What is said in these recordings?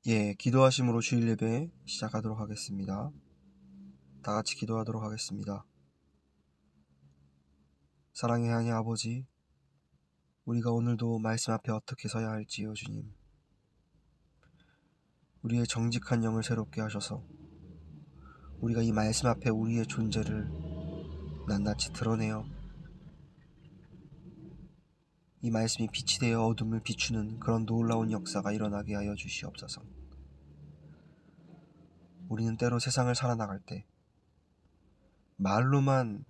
기도하심으로 주일 예배 시작하도록 하겠습니다. 다 같이 기도하도록 하겠습니다. 사랑의 하나님 아버지, 우리가 오늘도 말씀 앞에 어떻게 서야 할지요, 주님. 우리의 정직한 영을 새롭게 하셔서 우리가 이 말씀 앞에 우리의 존재를 낱낱이 드러내어 이 말씀이 빛이 되어 어둠을 비추는 그런 놀라운 역사가 일어나게 하여 주시옵소서. 우리는 때로 세상을 살아나갈 때 말로만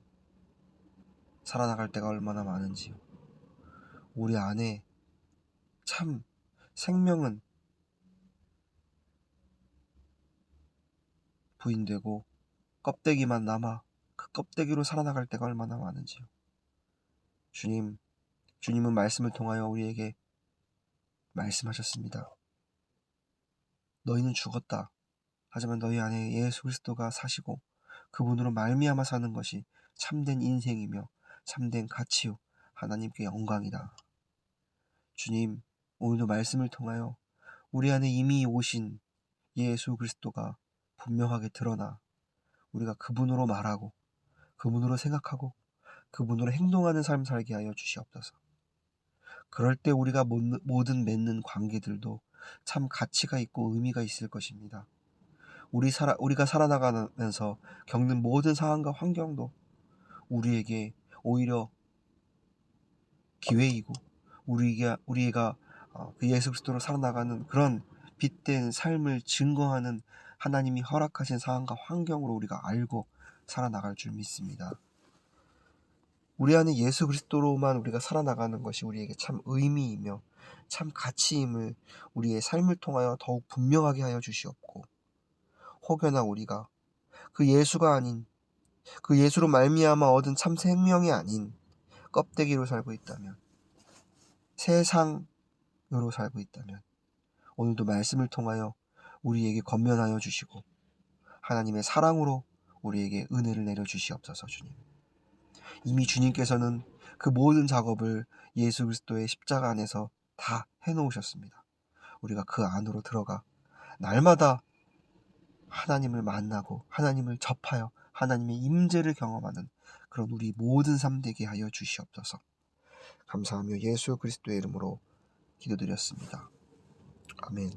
살아나갈 때가 얼마나 많은지요. 우리 안에 참 생명은 부인되고 껍데기만 남아 그 껍데기로 살아나갈 때가 얼마나 많은지요. 주님은 말씀을 통하여 우리에게 말씀하셨습니다. 너희는 죽었다. 하지만 너희 안에 예수 그리스도가 사시고 그분으로 말미암아 사는 것이 참된 인생이며 참된 가치요 하나님께 영광이다. 주님, 오늘도 말씀을 통하여 우리 안에 이미 오신 예수 그리스도가 분명하게 드러나 우리가 그분으로 말하고 그분으로 생각하고 그분으로 행동하는 삶 살게 하여 주시옵소서. 그럴 때 우리가 모든 맺는 관계들도 참 가치가 있고 의미가 있을 것입니다. 우리가 살아나가면서 겪는 모든 상황과 환경도 우리에게 오히려 기회이고 우리가 그 예수 그리스도로 살아나가는 그런 빛된 삶을 증거하는 하나님이 허락하신 상황과 환경으로 우리가 알고 살아나갈 줄 믿습니다. 우리 안에 예수 그리스도로만 우리가 살아나가는 것이 우리에게 참 의미이며 참 가치임을 우리의 삶을 통하여 더욱 분명하게 하여 주시옵고, 혹여나 우리가 그 예수가 아닌 그 예수로 말미암아 얻은 참 생명이 아닌 껍데기로 살고 있다면, 세상으로 살고 있다면 오늘도 말씀을 통하여 우리에게 권면하여 주시고 하나님의 사랑으로 우리에게 은혜를 내려 주시옵소서. 주님, 이미 주님께서는 그 모든 작업을 예수 그리스도의 십자가 안에서 다 해놓으셨습니다. 우리가 그 안으로 들어가 날마다 하나님을 만나고 하나님을 접하여 하나님의 임재를 경험하는 그런 우리 모든 삶 되게 하여 주시옵소서. 감사하며 예수 그리스도의 이름으로 기도드렸습니다. 아멘.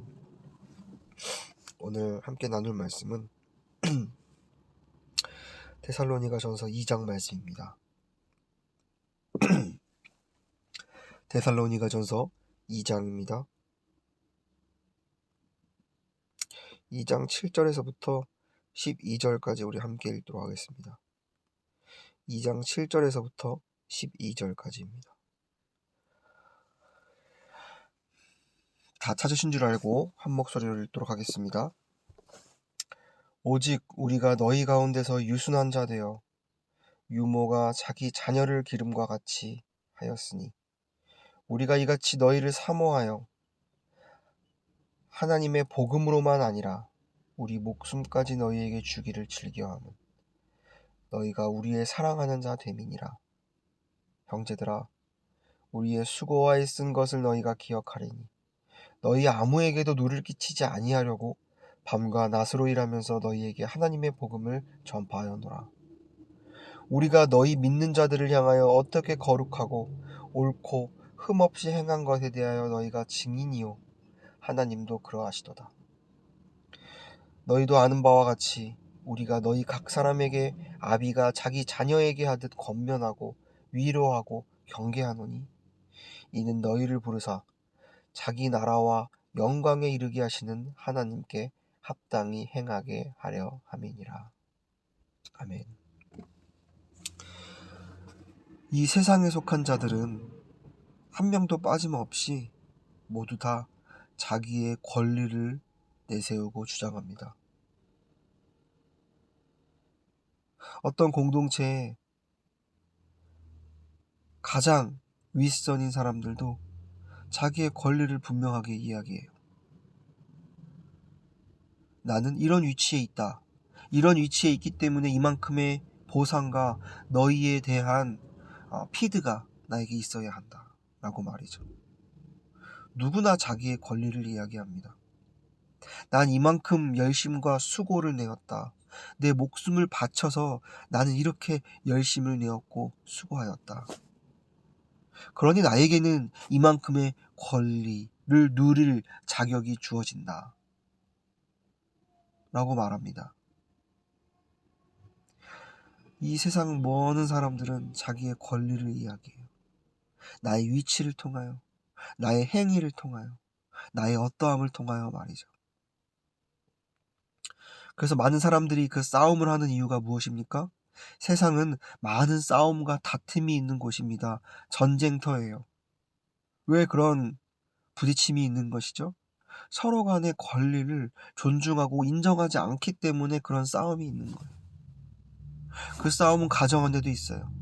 오늘 함께 나눌 말씀은 데살로니가전서 2장 말씀입니다. 데살로니가전서 2장입니다. 2장 7절에서부터 12절까지 우리 함께 읽도록 하겠습니다. 2장 7절에서부터 12절까지입니다. 다 찾으신 줄 알고 한 목소리로 읽도록 하겠습니다. 오직 우리가 너희 가운데서 유순한 자 되어 유모가 자기 자녀를 기름과 같이 하였으니 우리가 이같이 너희를 사모하여 하나님의 복음으로만 아니라 우리 목숨까지 너희에게 주기를 즐겨하는 너희가 우리의 사랑하는 자 됨이니라. 형제들아, 우리의 수고와 애쓴 것을 너희가 기억하리니 너희 아무에게도 누를 끼치지 아니하려고 밤과 낮으로 일하면서 너희에게 하나님의 복음을 전파하였노라. 우리가 너희 믿는 자들을 향하여 어떻게 거룩하고 옳고 흠없이 행한 것에 대하여 너희가 증인이요 하나님도 그러하시도다. 너희도 아는 바와 같이 우리가 너희 각 사람에게 아비가 자기 자녀에게 하듯 권면하고 위로하고 경계하노니 이는 너희를 부르사 자기 나라와 영광에 이르게 하시는 하나님께 합당히 행하게 하려 함이니라. 아멘. 이 세상에 속한 자들은 한 명도 빠짐없이 모두 다 자기의 권리를 내세우고 주장합니다. 어떤 공동체에 가장 윗선인 사람들도 자기의 권리를 분명하게 이야기해요. 나는 이런 위치에 있다. 이런 위치에 있기 때문에 이만큼의 보상과 너희에 대한 피드가 나에게 있어야 한다. 라고 말이죠. 누구나 자기의 권리를 이야기합니다. 난 이만큼 열심과 수고를 내었다. 내 목숨을 바쳐서 나는 이렇게 열심을 내었고 수고하였다. 그러니 나에게는 이만큼의 권리를 누릴 자격이 주어진다. 라고 말합니다. 이 세상 많은 사람들은 자기의 권리를 이야기해요. 나의 위치를 통하여, 나의 행위를 통하여, 나의 어떠함을 통하여 말이죠. 그래서 많은 사람들이 그 싸움을 하는 이유가 무엇입니까? 세상은 많은 싸움과 다툼이 있는 곳입니다. 전쟁터예요. 왜 그런 부딪힘이 있는 것이죠? 서로 간의 권리를 존중하고 인정하지 않기 때문에 그런 싸움이 있는 거예요. 그 싸움은 가정 안에도 있어요.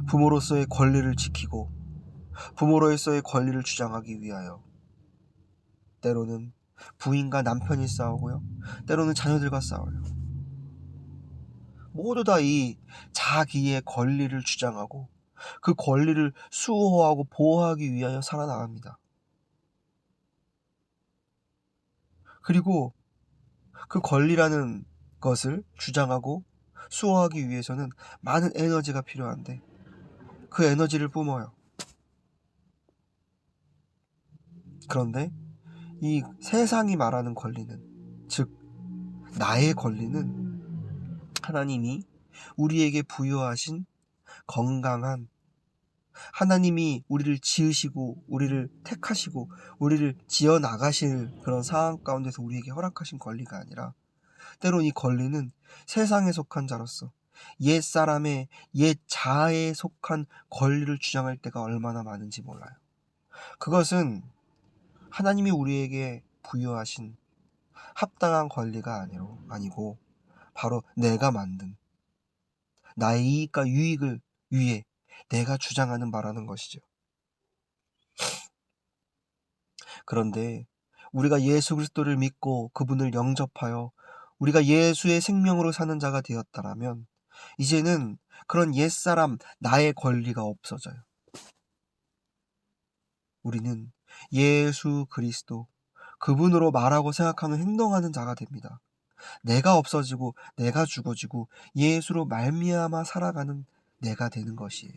부모로서의 권리를 지키고 부모로서의 권리를 주장하기 위하여 때로는 부인과 남편이 싸우고요. 때로는 자녀들과 싸워요. 모두 다 이 자기의 권리를 주장하고 그 권리를 수호하고 보호하기 위하여 살아나갑니다. 그리고 그 권리라는 것을 주장하고 수호하기 위해서는 많은 에너지가 필요한데 그 에너지를 뿜어요. 그런데 이 세상이 말하는 권리는, 즉 나의 권리는 하나님이 우리에게 부여하신 건강한, 하나님이 우리를 지으시고 우리를 택하시고 우리를 지어 나가실 그런 상황 가운데서 우리에게 허락하신 권리가 아니라, 때론 이 권리는 세상에 속한 자로서 옛 사람의 옛 자아에 속한 권리를 주장할 때가 얼마나 많은지 몰라요. 그것은 하나님이 우리에게 부여하신 합당한 권리가 아니고 바로 내가 만든 나의 이익과 유익을 위해 내가 주장하는 바라는 것이죠. 그런데 우리가 예수 그리스도를 믿고 그분을 영접하여 우리가 예수의 생명으로 사는 자가 되었다라면 이제는 그런 옛사람 나의 권리가 없어져요. 우리는 예수 그리스도 그분으로 말하고 생각하는 행동하는 자가 됩니다. 내가 없어지고 내가 죽어지고 예수로 말미암아 살아가는 내가 되는 것이에요.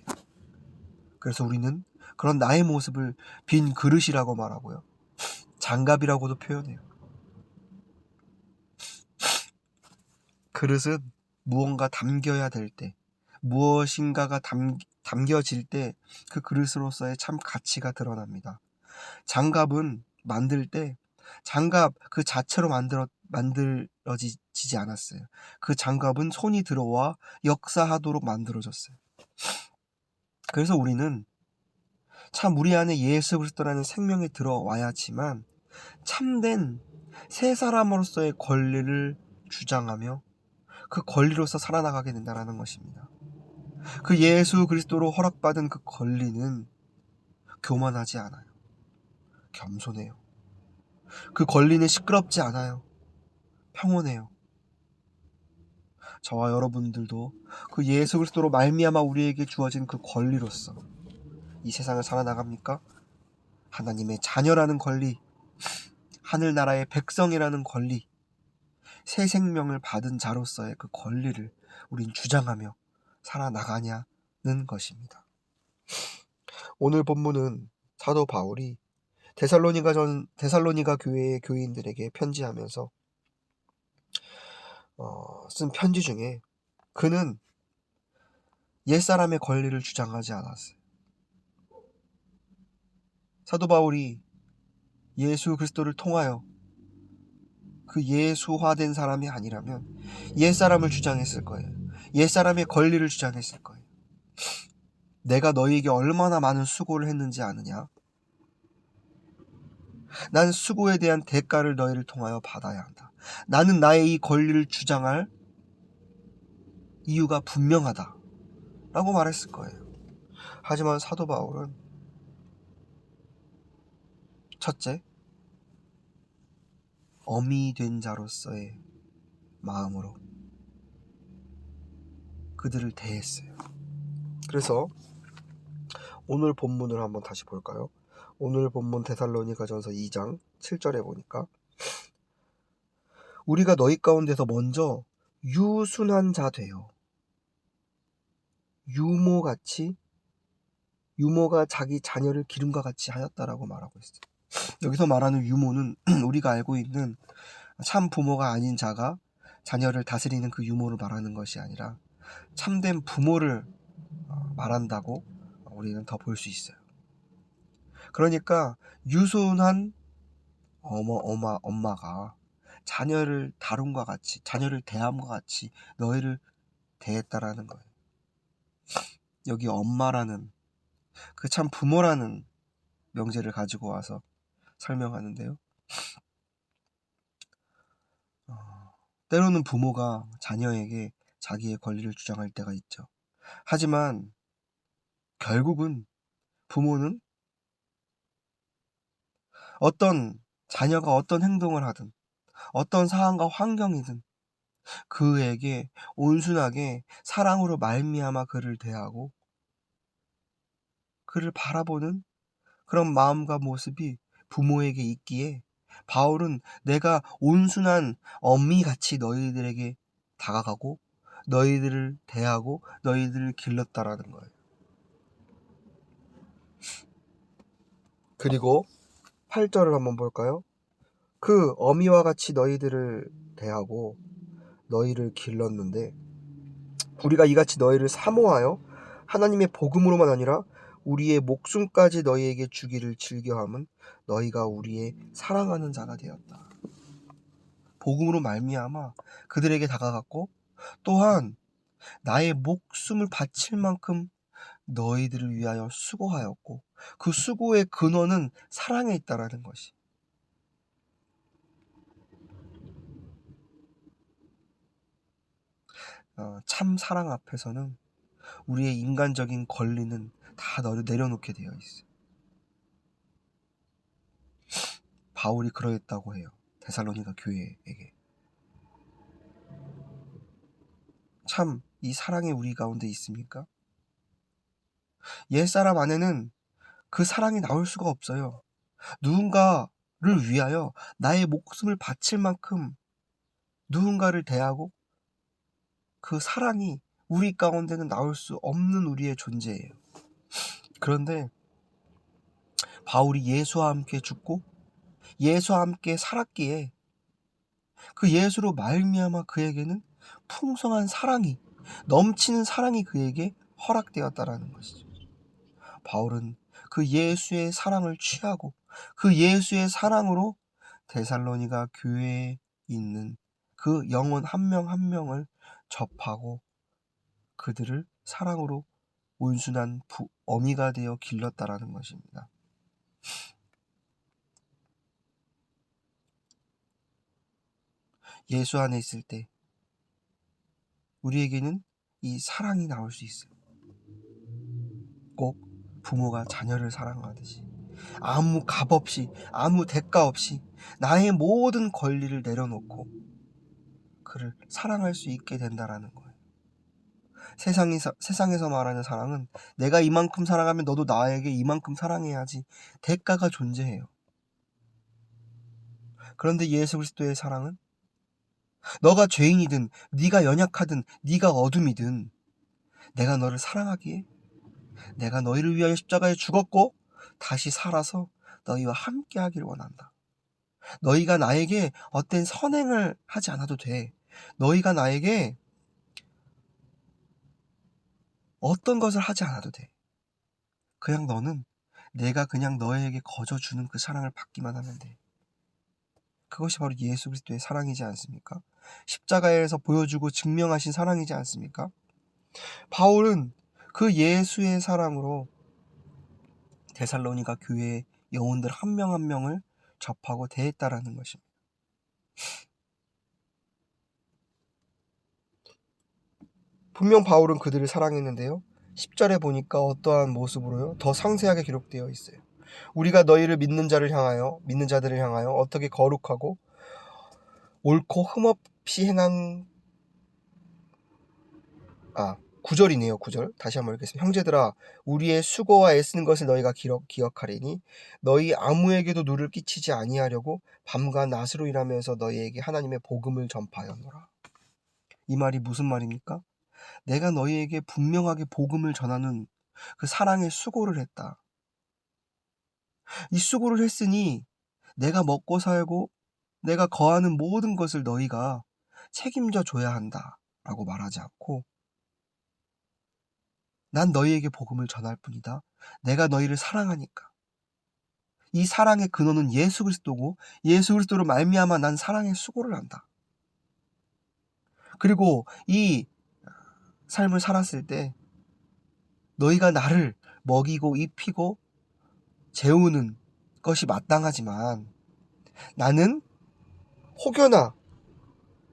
그래서 우리는 그런 나의 모습을 빈 그릇이라고 말하고요. 장갑이라고도 표현해요. 그릇은 무언가 담겨야 될 때, 무엇인가가 담겨질 때 그 그릇으로서의 참 가치가 드러납니다. 장갑은 만들 때 장갑 그 자체로 만들어지지 않았어요. 그 장갑은 손이 들어와 역사하도록 만들어졌어요. 그래서 우리는 참 우리 안에 예수 그리스도라는 생명이 들어와야지만 참된 새 사람으로서의 권리를 주장하며 그 권리로서 살아나가게 된다는 것입니다. 그 예수 그리스도로 허락받은 그 권리는 교만하지 않아요. 겸손해요. 그 권리는 시끄럽지 않아요. 평온해요. 저와 여러분들도 그 예수 그리스도로 말미암아 우리에게 주어진 그 권리로서 이 세상을 살아나갑니까? 하나님의 자녀라는 권리, 하늘나라의 백성이라는 권리, 새 생명을 받은 자로서의 그 권리를 우린 주장하며 살아나가냐는 것입니다. 오늘 본문은 사도 바울이 데살로니가 교회의 교인들에게 편지하면서 쓴 편지 중에 그는 옛사람의 권리를 주장하지 않았어요. 사도 바울이 예수 그리스도를 통하여 그 예수화된 사람이 아니라면 옛사람을 주장했을 거예요. 옛사람의 권리를 주장했을 거예요. 내가 너희에게 얼마나 많은 수고를 했는지 아느냐? 나는 수고에 대한 대가를 너희를 통하여 받아야 한다. 나는 나의 이 권리를 주장할 이유가 분명하다 라고 말했을 거예요. 하지만 사도 바울은 첫째, 어미 된 자로서의 마음으로 그들을 대했어요. 그래서 오늘 본문을 한번 다시 볼까요? 오늘 본문 데살로니가전서 2장 7절에 보니까 우리가 너희 가운데서 먼저 유순한 자 되어 유모가 자기 자녀를 기름과 같이 하였다라고 말하고 있어요. 여기서 말하는 유모는 우리가 알고 있는 참 부모가 아닌 자가 자녀를 다스리는 그 유모를 말하는 것이 아니라 참된 부모를 말한다고 우리는 더 볼 수 있어요. 그러니까 유순한 엄마가 자녀를 다룬과 같이, 자녀를 대함과 같이 너희를 대했다라는 거예요. 여기 엄마라는 그 참 부모라는 명제를 가지고 와서 설명하는데요. 때로는 부모가 자녀에게 자기의 권리를 주장할 때가 있죠. 하지만 결국은 부모는 자녀가 어떤 행동을 하든 어떤 상황과 환경이든 그에게 온순하게 사랑으로 말미암아 그를 대하고 그를 바라보는 그런 마음과 모습이 부모에게 있기에 바울은 내가 온순한 어미같이 너희들에게 다가가고 너희들을 대하고 너희들을 길렀다라는 거예요. 그리고 8절을 한번 볼까요? 그 어미와 같이 너희들을 대하고 너희를 길렀는데 우리가 이같이 너희를 사모하여 하나님의 복음으로만 아니라 우리의 목숨까지 너희에게 주기를 즐겨함은 너희가 우리의 사랑하는 자가 되었다. 복음으로 말미암아 그들에게 다가갔고 또한 나의 목숨을 바칠 만큼 너희들을 위하여 수고하였고 그 수고의 근원은 사랑에 있다라는 것이. 참 사랑 앞에서는 우리의 인간적인 권리는 다 내려놓게 되어 있어요. 바울이 그러했다고 해요. 데살로니가 교회에게. 참 이 사랑이 우리 가운데 있습니까? 옛사람 안에는 그 사랑이 나올 수가 없어요. 누군가를 위하여 나의 목숨을 바칠 만큼 누군가를 대하고 그 사랑이 우리 가운데는 나올 수 없는 우리의 존재예요. 그런데 바울이 예수와 함께 죽고 예수와 함께 살았기에 그 예수로 말미암아 그에게는 풍성한 사랑이 넘치는 사랑이 그에게 허락되었다라는 것이죠. 바울은 그 예수의 사랑을 취하고 그 예수의 사랑으로 데살로니가 교회에 있는 그 영혼 한 명 한 명을 접하고 그들을 사랑으로 온순한 어미가 되어 길렀다라는 것입니다. 예수 안에 있을 때 우리에게는 이 사랑이 나올 수 있어요. 꼭 부모가 자녀를 사랑하듯이 아무 값 없이 아무 대가 없이 나의 모든 권리를 내려놓고 그를 사랑할 수 있게 된다라는 거예요. 세상에서 말하는 사랑은 내가 이만큼 사랑하면 너도 나에게 이만큼 사랑해야지 대가가 존재해요. 그런데 예수 그리스도의 사랑은 너가 죄인이든 네가 연약하든 네가 어둠이든 내가 너를 사랑하기에 내가 너희를 위하여 십자가에 죽었고 다시 살아서 너희와 함께 하기를 원한다. 너희가 나에게 어떤 선행을 하지 않아도 돼. 너희가 나에게 어떤 것을 하지 않아도 돼. 그냥 너는 내가 그냥 너에게 거저주는 그 사랑을 받기만 하면 돼. 그것이 바로 예수 그리스도의 사랑이지 않습니까? 십자가에서 보여주고 증명하신 사랑이지 않습니까? 바울은 그 예수의 사랑으로 데살로니가 교회의 영혼들 한 명 한 명을 접하고 대했다라는 것입니다. 분명 바울은 그들을 사랑했는데요. 10절에 보니까 어떠한 모습으로요? 더 상세하게 기록되어 있어요. 우리가 너희를 믿는 자들을 향하여 어떻게 거룩하고 옳고 흠없이 9절이네요. 9절. 다시 한번 읽겠습니다. 형제들아 우리의 수고와 애쓰는 것을 너희가 기억하리니 너희 아무에게도 누를 끼치지 아니하려고 밤과 낮으로 일하면서 너희에게 하나님의 복음을 전파하였노라. 이 말이 무슨 말입니까? 내가 너희에게 분명하게 복음을 전하는 그 사랑의 수고를 했다. 이 수고를 했으니 내가 먹고 살고 내가 거하는 모든 것을 너희가 책임져 줘야 한다 라고 말하지 않고, 난 너희에게 복음을 전할 뿐이다. 내가 너희를 사랑하니까. 이 사랑의 근원은 예수 그리스도고 예수 그리스도로 말미암아 난 사랑의 수고를 한다. 그리고 이 삶을 살았을 때 너희가 나를 먹이고 입히고 재우는 것이 마땅하지만 나는 혹여나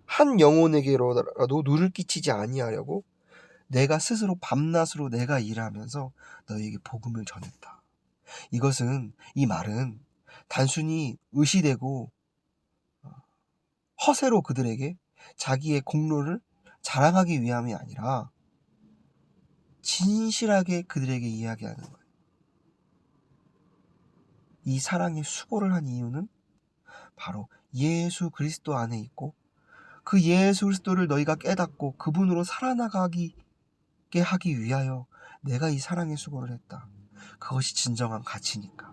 한 영혼에게로라도 누를 끼치지 아니하려고 내가 스스로 밤낮으로 내가 일하면서 너희에게 복음을 전했다. 이 말은 단순히 의시되고 허세로 그들에게 자기의 공로를 자랑하기 위함이 아니라 진실하게 그들에게 이야기하는 거예요. 이 사랑의 수고를 한 이유는 바로 예수 그리스도 안에 있고 그 예수 그리스도를 너희가 깨닫고 그분으로 살아나가게 하기 위하여 내가 이 사랑의 수고를 했다. 그것이 진정한 가치니까.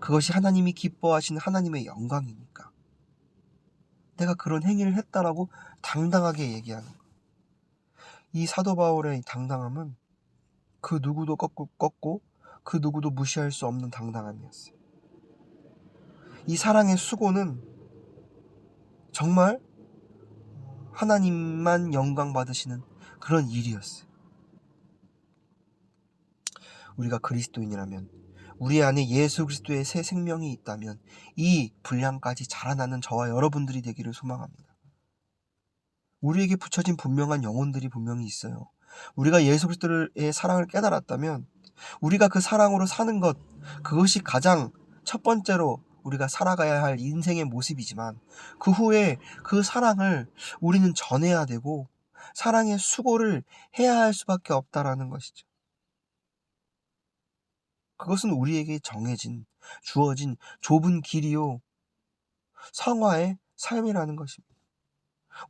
그것이 하나님이 기뻐하시는 하나님의 영광이니까. 내가 그런 행위를 했다라고 당당하게 얘기하는 거예요. 이 사도 바울의 당당함은 그 누구도 꺾고 그 누구도 무시할 수 없는 당당함이었어요. 이 사랑의 수고는 정말 하나님만 영광 받으시는 그런 일이었어요. 우리가 그리스도인이라면, 우리 안에 예수 그리스도의 새 생명이 있다면 이 분량까지 자라나는 저와 여러분들이 되기를 소망합니다. 우리에게 붙여진 분명한 영혼들이 분명히 있어요. 우리가 예수 그리스도의 사랑을 깨달았다면 우리가 그 사랑으로 사는 것, 그것이 가장 첫 번째로 우리가 살아가야 할 인생의 모습이지만 그 후에 그 사랑을 우리는 전해야 되고 사랑의 수고를 해야 할 수밖에 없다라는 것이죠. 그것은 우리에게 주어진 좁은 길이요 성화의 삶이라는 것입니다.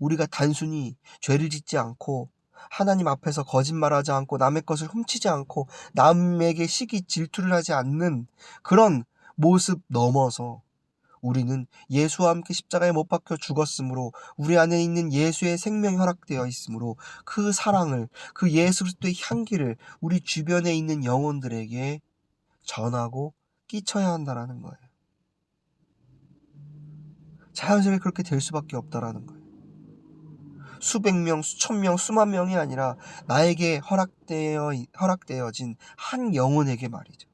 우리가 단순히 죄를 짓지 않고 하나님 앞에서 거짓말하지 않고 남의 것을 훔치지 않고 남에게 시기 질투를 하지 않는 그런 모습 넘어서 우리는 예수와 함께 십자가에 못 박혀 죽었으므로 우리 안에 있는 예수의 생명이 허락되어 있으므로 그 사랑을, 그 예수 그리스도의 향기를 우리 주변에 있는 영혼들에게 전하고 끼쳐야 한다라는 거예요. 자연스럽게 그렇게 될 수밖에 없다라는 거예요. 수백 명, 수천 명, 수만 명이 아니라 나에게 허락되어진 한 영혼에게 말이죠.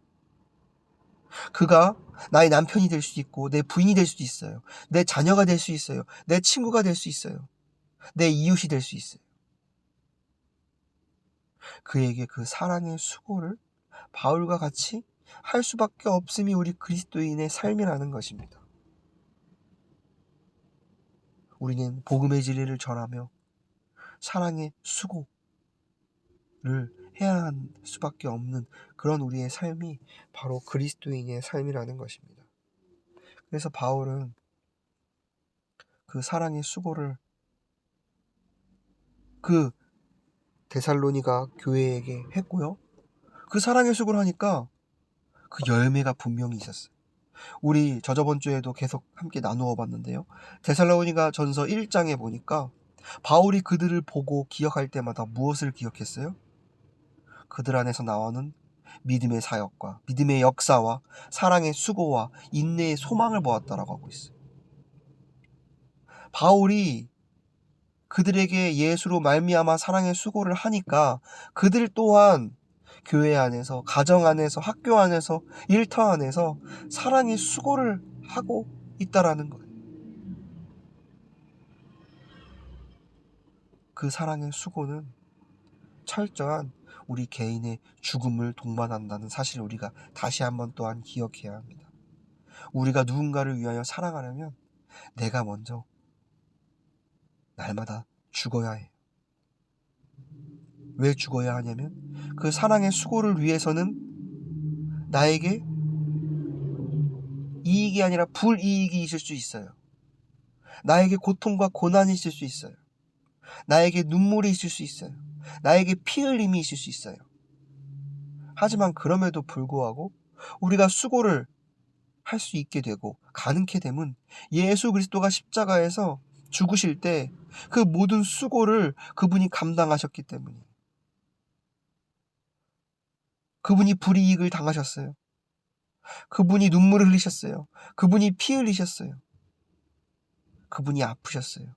그가 나의 남편이 될 수도 있고 내 부인이 될 수도 있어요. 내 자녀가 될 수 있어요. 내 친구가 될 수 있어요. 내 이웃이 될 수 있어요. 그에게 그 사랑의 수고를 바울과 같이 할 수밖에 없음이 우리 그리스도인의 삶이라는 것입니다. 우리는 복음의 진리를 전하며 사랑의 수고를 해야 할 수밖에 없는 그런 우리의 삶이 바로 그리스도인의 삶이라는 것입니다. 그래서 바울은 그 사랑의 수고를 그 데살로니가 교회에게 했고요. 그 사랑의 수고를 하니까 그 열매가 분명히 있었어요. 우리 저번 주에도 계속 함께 나누어 봤는데요. 데살로니가 전서 1장에 보니까 바울이 그들을 보고 기억할 때마다 무엇을 기억했어요? 그들 안에서 나오는 믿음의 사역과 믿음의 역사와 사랑의 수고와 인내의 소망을 보았다라고 하고 있어요. 바울이 그들에게 예수로 말미암아 사랑의 수고를 하니까 그들 또한 교회 안에서, 가정 안에서, 학교 안에서, 일터 안에서 사랑의 수고를 하고 있다라는 거예요. 그 사랑의 수고는 철저한 우리 개인의 죽음을 동반한다는 사실을 우리가 다시 한번 또한 기억해야 합니다. 우리가 누군가를 위하여 사랑하려면 내가 먼저 날마다 죽어야 해요. 왜 죽어야 하냐면 그 사랑의 수고를 위해서는 나에게 이익이 아니라 불이익이 있을 수 있어요. 나에게 고통과 고난이 있을 수 있어요. 나에게 눈물이 있을 수 있어요. 나에게 피 흘림이 있을 수 있어요. 하지만 그럼에도 불구하고 우리가 수고를 할 수 있게 되고 가능케 됨은 예수 그리스도가 십자가에서 죽으실 때 그 모든 수고를 그분이 감당하셨기 때문이에요. 그분이 불이익을 당하셨어요. 그분이 눈물을 흘리셨어요. 그분이 피 흘리셨어요. 그분이 아프셨어요.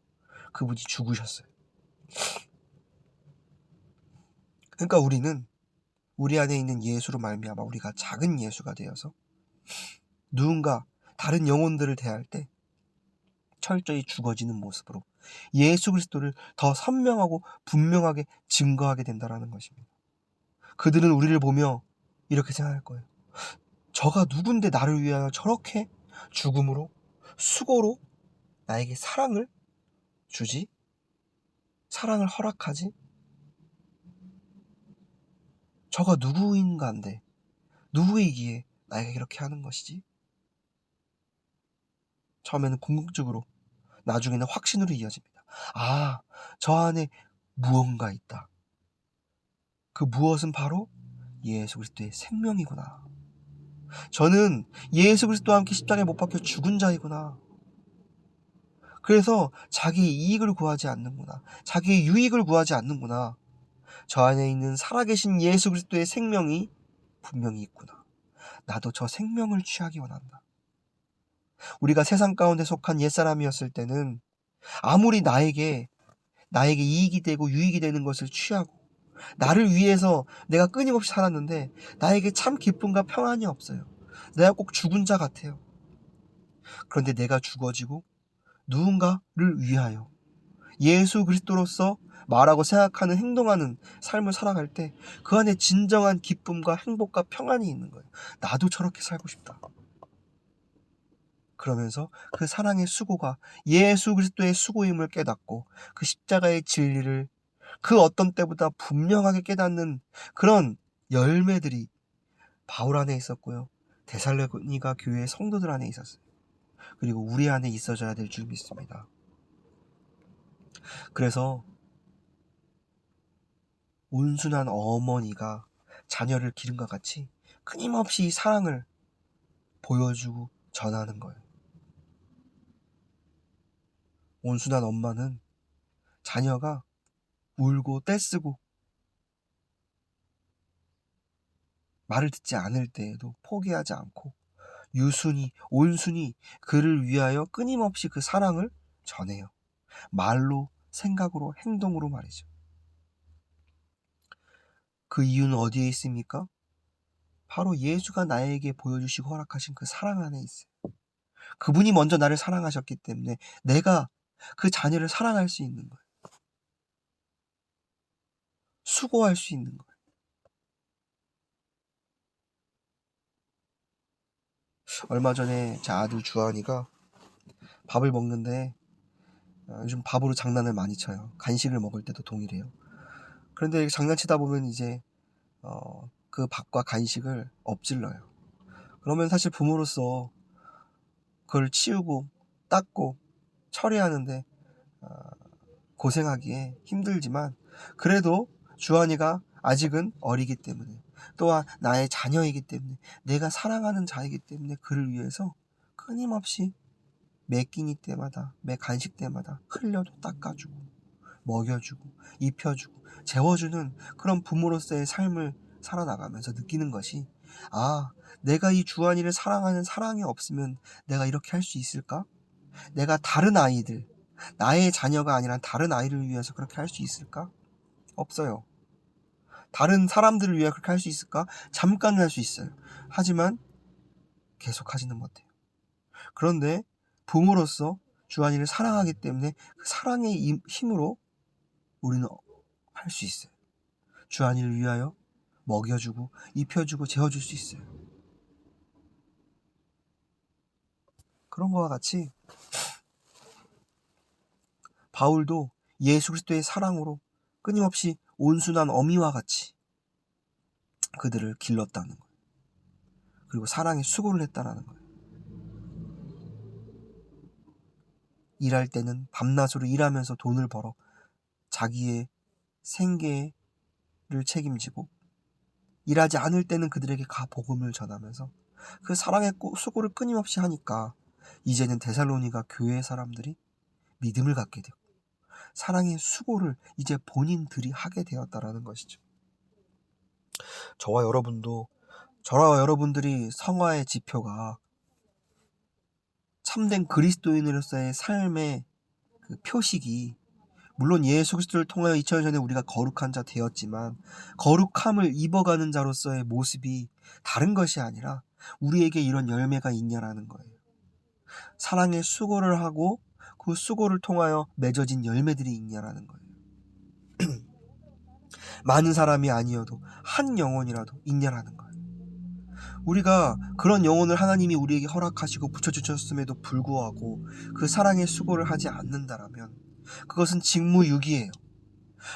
그분이 죽으셨어요. 그러니까 우리는 우리 안에 있는 예수로 말미암아 우리가 작은 예수가 되어서 누군가 다른 영혼들을 대할 때 철저히 죽어지는 모습으로 예수 그리스도를 더 선명하고 분명하게 증거하게 된다는 것입니다. 그들은 우리를 보며 이렇게 생각할 거예요. 저가 누군데 나를 위하여 저렇게 죽음으로 수고로 나에게 사랑을 주지? 사랑을 허락하지? 저가 누구인가인데 누구이기에 나에게 이렇게 하는 것이지? 처음에는 궁극적으로 나중에는 확신으로 이어집니다. 아, 저 안에 무언가 있다. 그 무엇은 바로 예수 그리스도의 생명이구나. 저는 예수 그리스도와 함께 십자가에 못 박혀 죽은 자이구나. 그래서 자기의 이익을 구하지 않는구나. 자기의 유익을 구하지 않는구나. 저 안에 있는 살아계신 예수 그리스도의 생명이 분명히 있구나. 나도 저 생명을 취하기 원한다. 우리가 세상 가운데 속한 옛사람이었을 때는 아무리 나에게 이익이 되고 유익이 되는 것을 취하고 나를 위해서 내가 끊임없이 살았는데 나에게 참 기쁨과 평안이 없어요. 내가 꼭 죽은 자 같아요. 그런데 내가 죽어지고 누군가를 위하여 예수 그리스도로서 말하고 생각하는 행동하는 삶을 살아갈 때 그 안에 진정한 기쁨과 행복과 평안이 있는 거예요. 나도 저렇게 살고 싶다. 그러면서 그 사랑의 수고가 예수 그리스도의 수고임을 깨닫고 그 십자가의 진리를 그 어떤 때보다 분명하게 깨닫는 그런 열매들이 바울 안에 있었고요. 데살로니가 교회의 성도들 안에 있었어요. 그리고 우리 안에 있어져야 될 줄 믿습니다. 그래서 온순한 어머니가 자녀를 기른과 같이 끊임없이 사랑을 보여주고 전하는 거예요. 온순한 엄마는 자녀가 울고 떼쓰고 말을 듣지 않을 때에도 포기하지 않고 유순히 온순히 그를 위하여 끊임없이 그 사랑을 전해요. 말로, 생각으로, 행동으로 말이죠. 그 이유는 어디에 있습니까? 바로 예수가 나에게 보여주시고 허락하신 그 사랑 안에 있어요. 그분이 먼저 나를 사랑하셨기 때문에 내가 그 자녀를 사랑할 수 있는 거예요. 수고할 수 있는 거예요. 얼마 전에 제 아들 주한이가 밥을 먹는데 요즘 밥으로 장난을 많이 쳐요. 간식을 먹을 때도 동일해요. 그런데 장난치다 보면 이제 그 밥과 간식을 엎질러요. 그러면 사실 부모로서 그걸 치우고 닦고 처리하는데 고생하기에 힘들지만 그래도 주한이가 아직은 어리기 때문에 또한 나의 자녀이기 때문에 내가 사랑하는 자이기 때문에 그를 위해서 끊임없이 매 끼니 때마다 매 간식 때마다 흘려도 닦아주고 먹여주고 입혀주고 재워주는 그런 부모로서의 삶을 살아나가면서 느끼는 것이 내가 이 주한이를 사랑하는 사랑이 없으면 내가 이렇게 할 수 있을까? 내가 다른 아이들 나의 자녀가 아니라 다른 아이를 위해서 그렇게 할 수 있을까? 없어요. 다른 사람들을 위해 그렇게 할 수 있을까? 잠깐 할 수 있어요. 하지만 계속 하지는 못해요. 그런데 부모로서 주한이를 사랑하기 때문에 그 사랑의 힘으로 우리는 할 수 있어요. 주한이를 위하여 먹여주고 입혀주고 재워줄 수 있어요. 그런 거와 같이 바울도 예수 그리스도의 사랑으로 끊임없이 온순한 어미와 같이 그들을 길렀다는 거예요. 그리고 사랑의 수고를 했다는 거예요. 일할 때는 밤낮으로 일하면서 돈을 벌어 자기의 생계를 책임지고, 일하지 않을 때는 그들에게 복음을 전하면서 그 사랑의 수고를 끊임없이 하니까 이제는 데살로니가 교회 사람들이 믿음을 갖게 되고 사랑의 수고를 이제 본인들이 하게 되었다라는 것이죠. 저와 여러분들이 성화의 지표가 참된 그리스도인으로서의 삶의 그 표식이, 물론 예수 그리스도를 통하여 2000년 전에 우리가 거룩한 자 되었지만 거룩함을 입어가는 자로서의 모습이 다른 것이 아니라 우리에게 이런 열매가 있냐라는 거예요. 사랑의 수고를 하고 그 수고를 통하여 맺어진 열매들이 있냐라는 거예요. 많은 사람이 아니어도 한 영혼이라도 있냐라는 거예요. 우리가 그런 영혼을 하나님이 우리에게 허락하시고 붙여주셨음에도 불구하고 그 사랑의 수고를 하지 않는다라면 그것은 직무유기예요.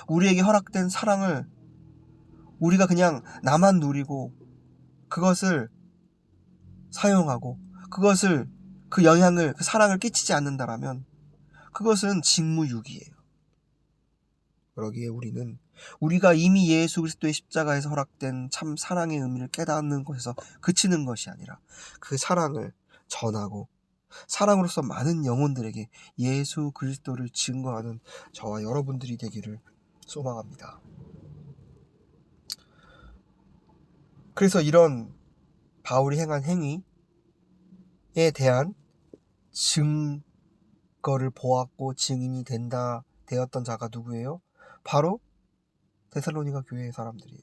우리에게 허락된 사랑을 우리가 그냥 나만 누리고 그것을 사용하고 그것을 그 영향을, 그 사랑을 끼치지 않는다라면 그것은 직무유기예요. 그러기에 우리는 우리가 이미 예수 그리스도의 십자가에서 허락된 참 사랑의 의미를 깨닫는 것에서 그치는 것이 아니라 그 사랑을 전하고 사랑으로서 많은 영혼들에게 예수 그리스도를 증거하는 저와 여러분들이 되기를 소망합니다. 그래서 이런 바울이 행한 행위에 대한 증거를 보았고 증인이 되었던 자가 누구예요? 바로 데살로니가 교회의 사람들이에요.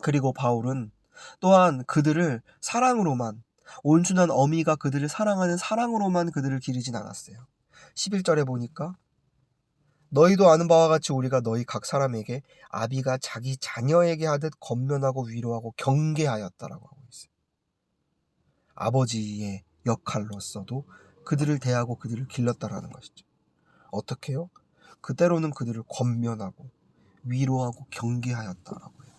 그리고 바울은 또한 그들을 사랑으로만, 온순한 어미가 그들을 사랑하는 사랑으로만 그들을 기르진 않았어요. 11절에 보니까 너희도 아는 바와 같이 우리가 너희 각 사람에게 아비가 자기 자녀에게 하듯 권면하고 위로하고 경계하였다라고 하고 있어요. 아버지의 역할로서도 그들을 대하고 그들을 길렀다라는 것이죠. 어떻게요? 그때로는 그들을 권면하고 위로하고 경계하였다라고 해요.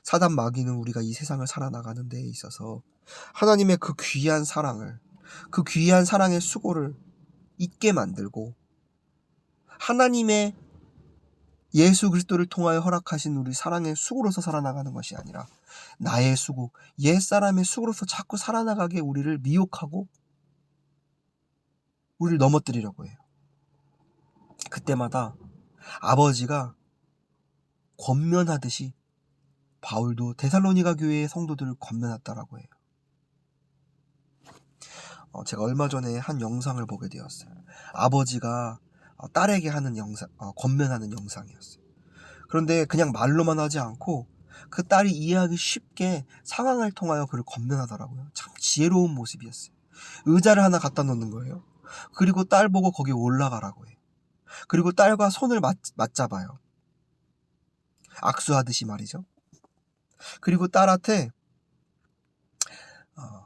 사단 마귀는 우리가 이 세상을 살아나가는 데에 있어서 하나님의 그 귀한 사랑을, 그 귀한 사랑의 수고를 잊게 만들고 하나님의 예수 그리스도를 통하여 허락하신 우리 사랑의 수고로서 살아나가는 것이 아니라 나의 수고, 옛사람의 수고로서 자꾸 살아나가게 우리를 미혹하고 우리를 넘어뜨리려고 해요. 그때마다 아버지가 권면하듯이 바울도 데살로니가 교회의 성도들을 권면했다라고 해요. 제가 얼마 전에 한 영상을 보게 되었어요. 아버지가 딸에게 하는 권면하는 영상이었어요. 그런데 그냥 말로만 하지 않고 그 딸이 이해하기 쉽게 상황을 통하여 그를 권면하더라고요. 참 지혜로운 모습이었어요. 의자를 하나 갖다 놓는 거예요. 그리고 딸 보고 거기 올라가라고 해요. 그리고 딸과 손을 맞잡아요. 악수하듯이 말이죠. 그리고 딸한테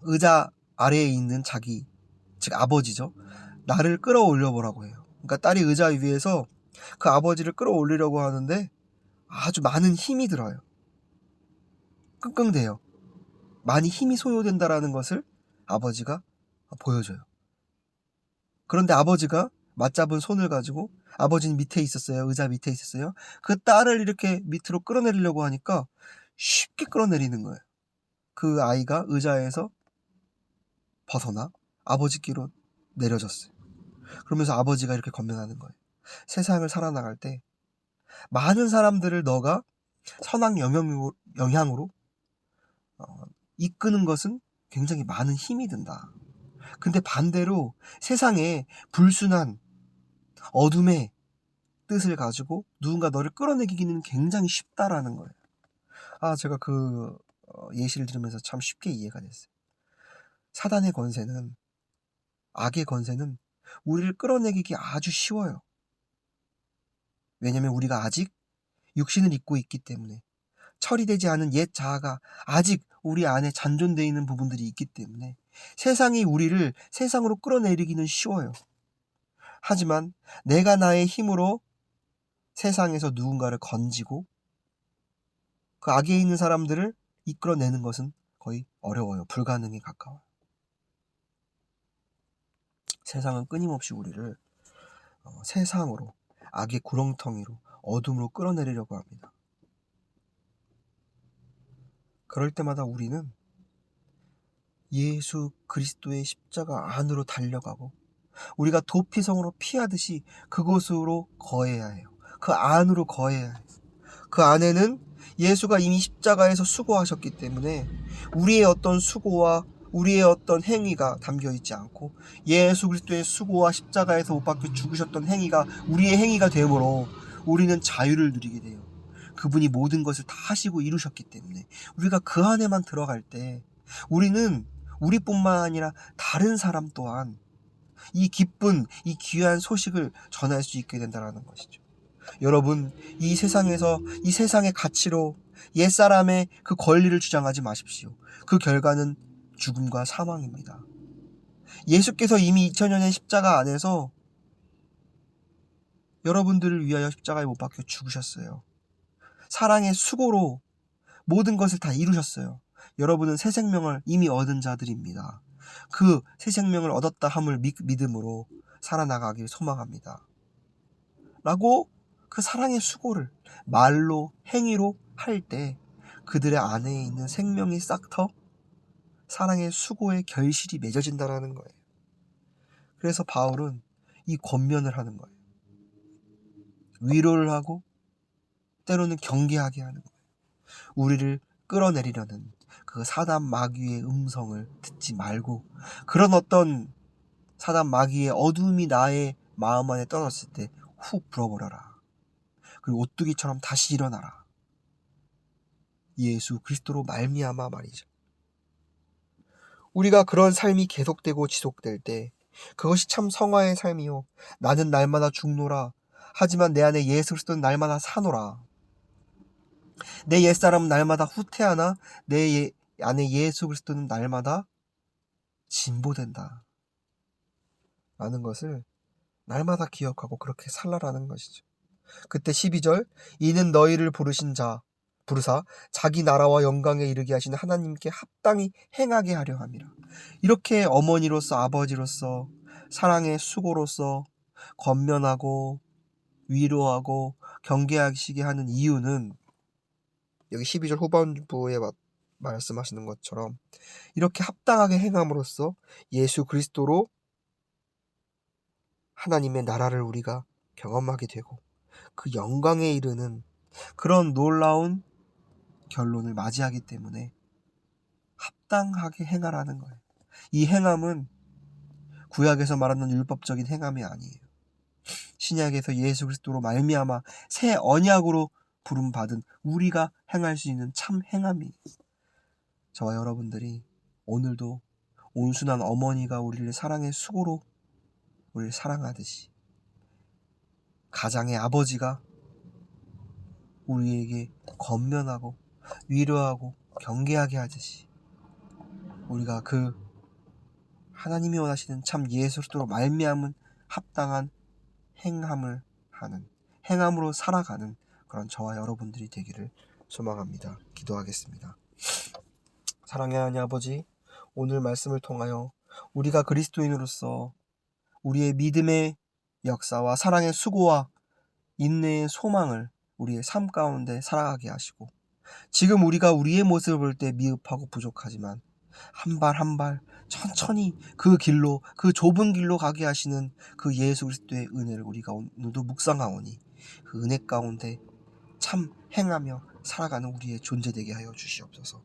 의자 아래에 있는 자기, 즉 아버지죠, 나를 끌어올려 보라고 해요. 그러니까 딸이 의자 위에서 그 아버지를 끌어올리려고 하는데 아주 많은 힘이 들어요. 끙끙대요. 많이 힘이 소요된다라는 것을 아버지가 보여줘요. 그런데 아버지가 맞잡은 손을 가지고, 아버지는 밑에 있었어요. 의자 밑에 있었어요. 그 딸을 이렇게 밑으로 끌어내리려고 하니까 쉽게 끌어내리는 거예요. 그 아이가 의자에서 벗어나 아버지께로 내려졌어요. 그러면서 아버지가 이렇게 권면하는 거예요. 세상을 살아나갈 때 많은 사람들을 너가 선한 영향으로 이끄는 것은 굉장히 많은 힘이 든다. 근데 반대로 세상에 불순한 어둠의 뜻을 가지고 누군가 너를 끌어내기는 굉장히 쉽다라는 거예요. 제가 그 예시를 들으면서 참 쉽게 이해가 됐어요. 사단의 권세는, 악의 권세는 우리를 끌어내기기 아주 쉬워요. 왜냐하면 우리가 아직 육신을 입고 있기 때문에, 처리되지 않은 옛 자아가 아직 우리 안에 잔존되어 있는 부분들이 있기 때문에 세상이 우리를 세상으로 끌어내리기는 쉬워요. 하지만 내가 나의 힘으로 세상에서 누군가를 건지고 그 악에 있는 사람들을 이끌어내는 것은 거의 어려워요. 불가능에 가까워요. 세상은 끊임없이 우리를 세상으로, 악의 구렁텅이로, 어둠으로 끌어내리려고 합니다. 그럴 때마다 우리는 예수 그리스도의 십자가 안으로 달려가고 우리가 도피성으로 피하듯이 그곳으로 거해야 해요. 그 안으로 거해야 해요. 그 안에는 예수가 이미 십자가에서 수고하셨기 때문에 우리의 어떤 수고와 우리의 어떤 행위가 담겨 있지 않고 예수 그리스도의 수고와 십자가에서 못 박혀 죽으셨던 행위가 우리의 행위가 되므로 우리는 자유를 누리게 돼요. 그분이 모든 것을 다 하시고 이루셨기 때문에 우리가 그 안에만 들어갈 때 우리는 우리뿐만 아니라 다른 사람 또한 이 기쁜, 이 귀한 소식을 전할 수 있게 된다는 것이죠. 여러분, 이 세상에서 이 세상의 가치로 옛사람의 그 권리를 주장하지 마십시오. 그 결과는 죽음과 사망입니다. 예수께서 이미 2000년의 십자가 안에서 여러분들을 위하여 십자가에 못 박혀 죽으셨어요. 사랑의 수고로 모든 것을 다 이루셨어요. 여러분은 새 생명을 이미 얻은 자들입니다. 그 새 생명을 얻었다 함을 믿음으로 살아나가길 소망합니다. 라고 그 사랑의 수고를 말로 행위로 할 때 그들의 안에 있는 생명이 싹터 사랑의 수고의 결실이 맺어진다는 거예요. 그래서 바울은 이 권면을 하는 거예요. 위로를 하고 때로는 경계하게 하는 거예요. 우리를 끌어내리려는 그 사단 마귀의 음성을 듣지 말고 그런 어떤 사단 마귀의 어둠이 나의 마음 안에 떨어졌을 때 훅 불어버려라. 그리고 오뚜기처럼 다시 일어나라. 예수 그리스도로 말미암아 말이죠. 우리가 그런 삶이 계속되고 지속될 때 그것이 참 성화의 삶이요. 나는 날마다 죽노라. 하지만 내 안에 예수 그리스도는 날마다 사노라. 내 옛사람은 날마다 후퇴하나 내 안에 예수 그리스도는 날마다 진보된다. 라는 것을 날마다 기억하고 그렇게 살라라는 것이죠. 그때 12절 이는 너희를 부르사 자기 나라와 영광에 이르게 하시는 하나님께 합당히 행하게 하려 함이라. 이렇게 어머니로서 아버지로서 사랑의 수고로서 권면하고 위로하고 경계하시게 하는 이유는 여기 12절 후반부에 말씀하시는 것처럼 이렇게 합당하게 행함으로써 예수 그리스도로 하나님의 나라를 우리가 경험하게 되고 그 영광에 이르는 그런 놀라운 결론을 맞이하기 때문에 합당하게 행하라는 거예요. 이 행함은 구약에서 말하는 율법적인 행함이 아니에요. 신약에서 예수 그리스도로 말미암아 새 언약으로 부름받은 우리가 행할 수 있는 참 행함이에요. 저와 여러분들이 오늘도 온순한 어머니가 우리를 사랑의 수고로 우리를 사랑하듯이 가장의 아버지가 우리에게 권면하고 위로하고 경계하게 하듯이 우리가 그 하나님이 원하시는 참 예수 그리스도로 말미암은 합당한 행함을 하는 행함으로 살아가는 그런 저와 여러분들이 되기를 소망합니다. 기도하겠습니다. 사랑의 하나님 아버지, 오늘 말씀을 통하여 우리가 그리스도인으로서 우리의 믿음의 역사와 사랑의 수고와 인내의 소망을 우리의 삶 가운데 살아가게 하시고 지금 우리가 우리의 모습을 볼 때 미흡하고 부족하지만 한 발 한 발 천천히 그 길로 그 좁은 길로 가게 하시는 그 예수 그리스도의 은혜를 우리가 오늘도 묵상하오니 그 은혜 가운데 참 행하며 살아가는 우리의 존재 되게 하여 주시옵소서.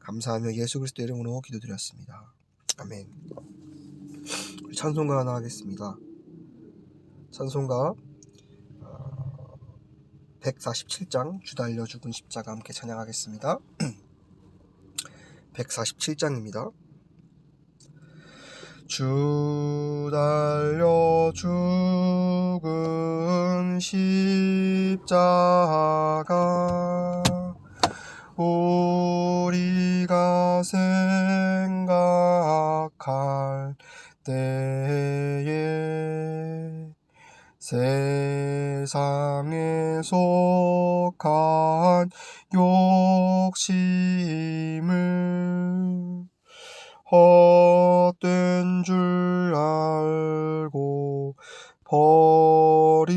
감사하며 예수 그리스도의 이름으로 기도드렸습니다. 아멘. 우리 찬송가 하나 하겠습니다. 찬송가 147장 주 달려 죽은 십자가 함께 찬양하겠습니다. 147장입니다. 주 달려 죽은 십자가 우리가 생각할 때에 세상에 속한 욕심을 헛된 줄 알고 버리네.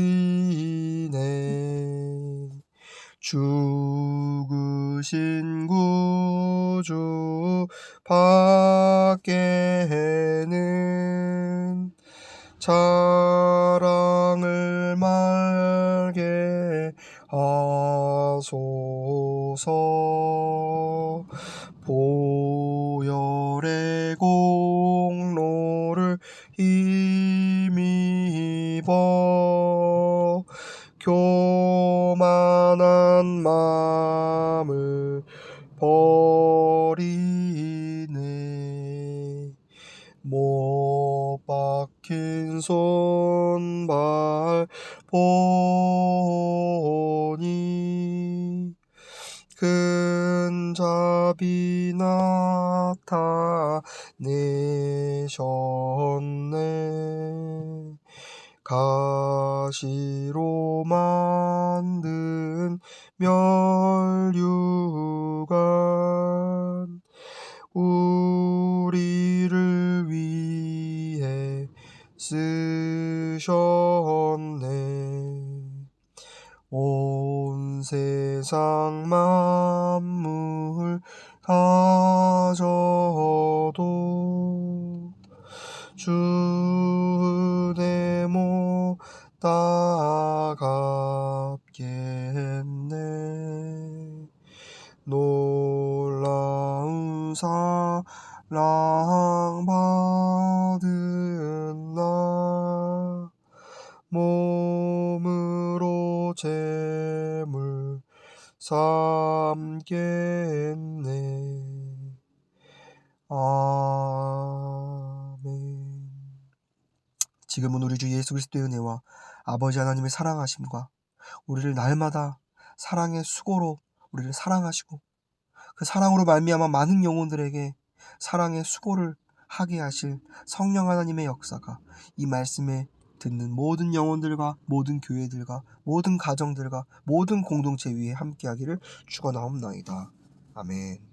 죽으신 구주 밖에는 자랑을 말게 하소서. 보혈의 공로를 힘입어 교만한 마음을 버리네. 못 박힌 손발 보니 큰 자비 나타내셨네. 가시로 만든 멸류관 우리를 위해 쓰셨네. 온 세상 만물 가져도 주 은혜 못 따갑겠네. 놀라운 사랑 받은 나 몸으로 제물 삼겠네. 아멘. 지금은 우리 주 예수 그리스도의 은혜와 아버지 하나님의 사랑하심과 우리를 날마다 사랑의 수고로 우리를 사랑하시고 그 사랑으로 말미암아 많은 영혼들에게 사랑의 수고를 하게 하실 성령 하나님의 역사가 이 말씀에 듣는 모든 영혼들과 모든 교회들과 모든 가정들과 모든 공동체 위에 함께하기를 축원하옵나이다. 아멘.